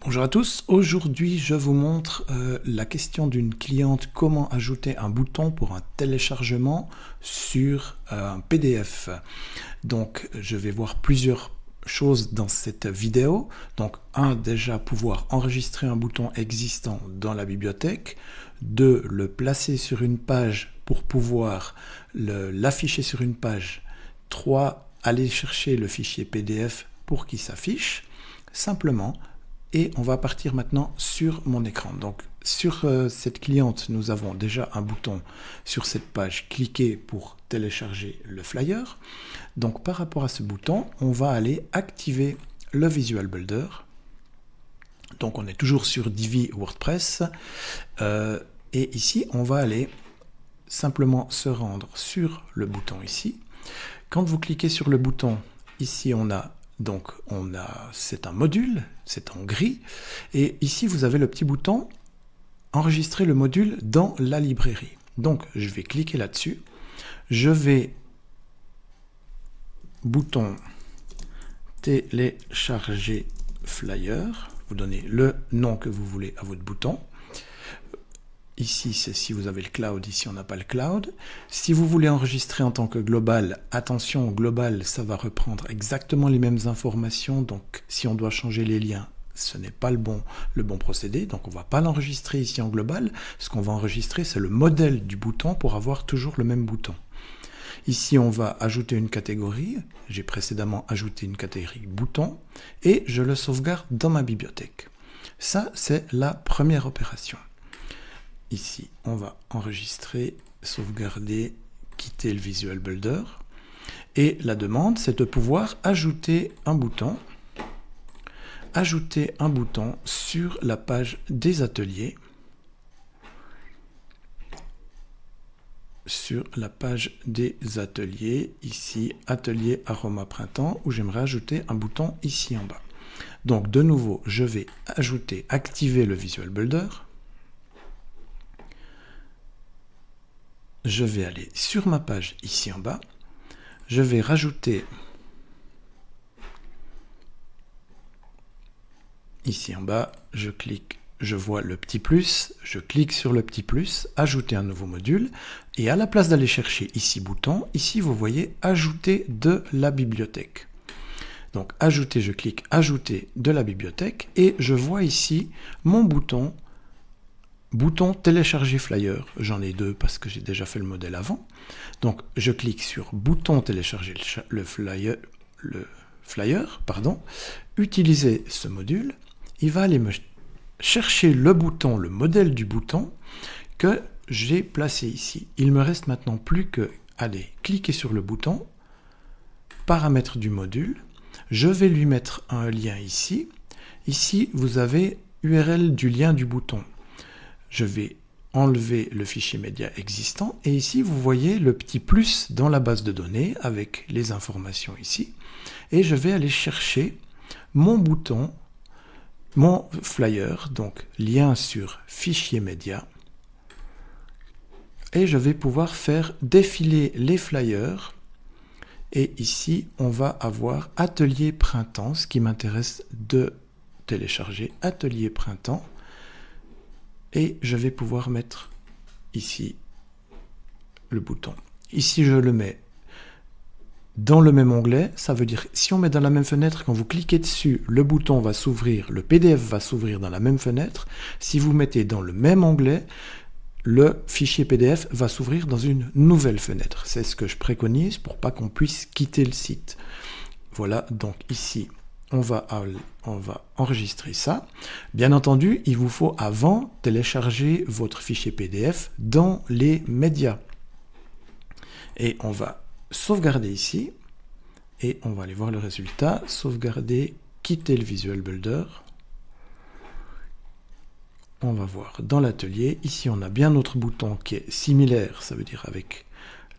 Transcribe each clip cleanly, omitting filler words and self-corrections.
Bonjour à tous, aujourd'hui je vous montre la question d'une cliente, comment ajouter un bouton pour un téléchargement sur un PDF. Donc je vais voir plusieurs choses dans cette vidéo. Donc déjà pouvoir enregistrer un bouton existant dans la bibliothèque. 2, le placer sur une page pour pouvoir l'afficher sur une page. 3, aller chercher le fichier PDF pour qu'il s'affiche simplement. Et on va partir maintenant sur mon écran. Donc sur cette cliente, nous avons déjà un bouton sur cette page, cliquer pour télécharger le flyer. Donc par rapport à ce bouton, on va aller activer le Visual Builder. Donc on est toujours sur Divi WordPress. Et ici, on va aller simplement se rendre sur le bouton ici. Quand vous cliquez sur le bouton, ici on a c'est un module, c'est en gris, et ici vous avez le petit bouton enregistrer le module dans la librairie. Donc je vais cliquer là-dessus, je vais bouton télécharger flyer, vous donnez le nom que vous voulez à votre bouton. Ici, c'est si vous avez le cloud, ici on n'a pas le cloud. Si vous voulez enregistrer en tant que global, attention, global, ça va reprendre exactement les mêmes informations. Donc, si on doit changer les liens, ce n'est pas le bon procédé. Donc, on ne va pas l'enregistrer ici en global. Ce qu'on va enregistrer, c'est le modèle du bouton pour avoir toujours le même bouton. Ici, on va ajouter une catégorie. J'ai précédemment ajouté une catégorie bouton et je le sauvegarde dans ma bibliothèque. Ça, c'est la première opération. Ici, on va enregistrer, sauvegarder, quitter le Visual Builder. Et la demande, c'est de pouvoir ajouter un bouton sur la page des ateliers. Sur la page des ateliers, ici, atelier aroma printemps, où j'aimerais ajouter un bouton ici en bas. Donc, de nouveau, je vais activer le Visual Builder. Je vais aller sur ma page ici en bas. Je vais rajouter ici en bas, je clique, je vois le petit plus, je clique sur le petit plus, ajouter un nouveau module. Et à la place d'aller chercher ici bouton, ici vous voyez ajouter de la bibliothèque. Donc ajouter, je clique ajouter de la bibliothèque et je vois ici mon bouton télécharger flyer, j'en ai 2 parce que j'ai déjà fait le modèle avant. Donc je clique sur bouton télécharger le flyer, utiliser ce module, il va aller me chercher le bouton, le modèle du bouton que j'ai placé ici. Il me reste maintenant plus que aller cliquer sur le bouton, paramètres du module, je vais lui mettre un lien ici. Ici vous avez URL du lien du bouton. Je vais enlever le fichier média existant et ici vous voyez le petit plus dans la base de données avec les informations ici et je vais aller chercher mon bouton, mon flyer, donc lien sur fichier média et je vais pouvoir faire défiler les flyers et ici on va avoir atelier printemps, ce qui m'intéresse de télécharger atelier printemps. Et je vais pouvoir mettre ici le bouton. Ici, je le mets dans le même onglet. Ça veut dire si on met dans la même fenêtre, quand vous cliquez dessus, le bouton va s'ouvrir, le PDF va s'ouvrir dans la même fenêtre. Si vous mettez dans le même onglet, le fichier PDF va s'ouvrir dans une nouvelle fenêtre. C'est ce que je préconise pour pas qu'on puisse quitter le site. Voilà, donc ici, on va enregistrer ça. Bien entendu, il vous faut avant télécharger votre fichier PDF dans les médias. Et on va sauvegarder ici. Et on va aller voir le résultat. Sauvegarder, quitter le Visual Builder. On va voir dans l'atelier. Ici, on a bien notre bouton qui est similaire. Ça veut dire avec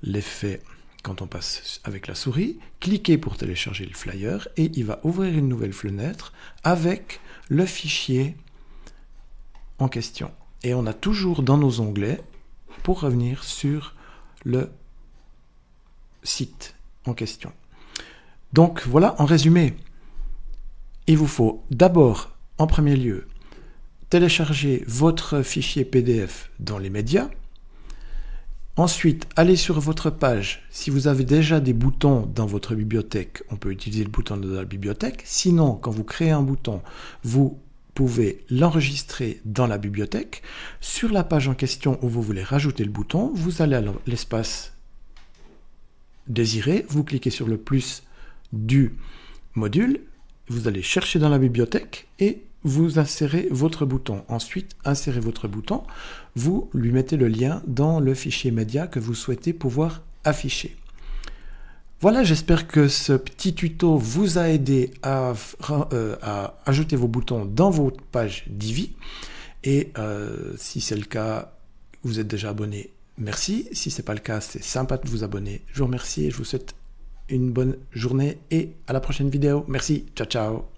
l'effet... Quand on passe avec la souris, cliquez pour télécharger le flyer et il va ouvrir une nouvelle fenêtre avec le fichier en question. Et on a toujours dans nos onglets, pour revenir sur le site en question. Donc voilà, en résumé, il vous faut d'abord En premier lieu, téléchargez votre fichier PDF dans les médias. Ensuite, allez sur votre page. Si vous avez déjà des boutons dans votre bibliothèque, on peut utiliser le bouton de la bibliothèque. Sinon, quand vous créez un bouton, vous pouvez l'enregistrer dans la bibliothèque. Sur la page en question où vous voulez rajouter le bouton, vous allez à l'espace désiré, vous cliquez sur le plus du module, vous allez chercher dans la bibliothèque et vous insérez votre bouton. Ensuite, insérez votre bouton, vous lui mettez le lien dans le fichier média que vous souhaitez pouvoir afficher. Voilà, j'espère que ce petit tuto vous a aidé à ajouter vos boutons dans votre page Divi. Et si c'est le cas, vous êtes déjà abonné, merci. Si ce n'est pas le cas, c'est sympa de vous abonner. Je vous remercie et je vous souhaite une bonne journée et à la prochaine vidéo. Merci, ciao ciao.